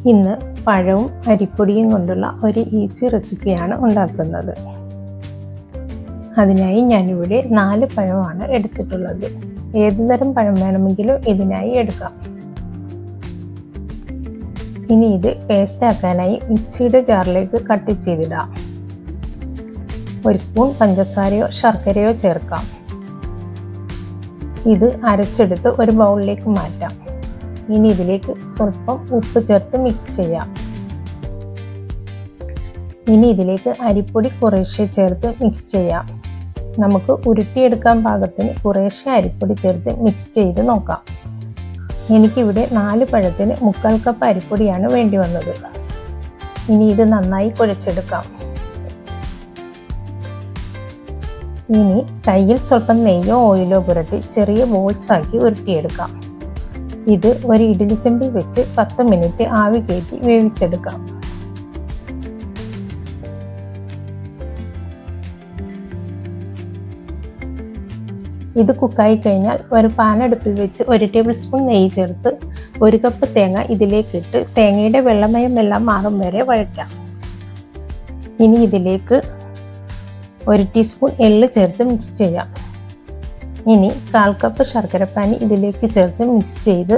ഇന്ന് പഴവും അരിപ്പൊടിയും കൊണ്ടുള്ള ഒരു ഈസി റെസിപ്പിയാണ് ഉണ്ടാക്കുന്നത്. അതിനായി ഞാനിവിടെ 4 പഴമാണ് എടുത്തിട്ടുള്ളത്. ഏതുതരം പഴം വേണമെങ്കിലും ഇതിനായി എടുക്കാം. ഇനി ഇത് പേസ്റ്റ് ആക്കാനായി മിക്സിയുടെ ജാറിലേക്ക് കട്ട് ചെയ്തിടാം. 1 സ്പൂൺ പഞ്ചസാരയോ ശർക്കരയോ ചേർക്കാം. ഇത് അരച്ചെടുത്ത് ഒരു ബൗളിലേക്ക് മാറ്റാം. ഇനി ഇതിലേക്ക് സ്വല്പം ഉപ്പ് ചേർത്ത് മിക്സ് ചെയ്യാം. ഇനി ഇതിലേക്ക് അരിപ്പൊടി കുറേശ്ശെ ചേർത്ത് മിക്സ് ചെയ്യാം. നമുക്ക് ഉരുട്ടിയെടുക്കാൻ പാകത്തിന് കുറേശ്ശെ അരിപ്പൊടി ചേർത്ത് മിക്സ് ചെയ്ത് നോക്കാം. എനിക്കിവിടെ 4 പഴത്തിന് 1/4 കപ്പ് അരിപ്പൊടിയാണ് വേണ്ടി വന്നത്. ഇനി ഇത് നന്നായി കുഴച്ചെടുക്കാം. ഇനി കയ്യിൽ സ്വല്പം നെയ്യോ ഓയിലോ പുരട്ടി ചെറിയ ബോൾസ് ആക്കി ഉരുട്ടിയെടുക്കാം. ഇത് ഒരു ഇഡ്ഡലി ചെമ്പിൽ വെച്ച് 10 മിനിറ്റ് ആവി കയറ്റി വേവിച്ചെടുക്കാം. ഇത് കുക്കായി കഴിഞ്ഞാൽ ഒരു പാൻ അടുപ്പിൽ വെച്ച് 1 ടേബിൾ സ്പൂൺ നെയ്യ് ചേർത്ത് 1 കപ്പ് തേങ്ങ ഇതിലേക്കിട്ട് തേങ്ങയുടെ വെള്ളമയമെല്ലാം മാറും വരെ വഴറ്റാം. ഇനി ഇതിലേക്ക് 1 ടീസ്പൂൺ എള്ള് ചേർത്ത് മിക്സ് ചെയ്യാം. ഇനി 1/4 കപ്പ് ശർക്കരപ്പാനി ഇതിലേക്ക് ചേർത്ത് മിക്സ് ചെയ്ത്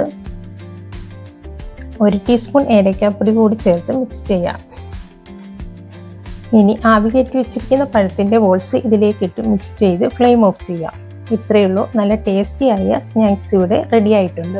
1 ടീസ്പൂൺ ഏലക്കാപ്പൊടി കൂടി ചേർത്ത് മിക്സ് ചെയ്യാം. ഇനി ആവി കയറ്റി വെച്ചിരിക്കുന്ന പഴത്തിൻ്റെ ബോൾസ് ഇതിലേക്കിട്ട് മിക്സ് ചെയ്ത് ഫ്ലെയിം ഓഫ് ചെയ്യാം. ഇത്രയേ ഉള്ളൂ. നല്ല ടേസ്റ്റിയായ സ്നാക്സ് ഇവിടെ റെഡി ആയിട്ടുണ്ട്.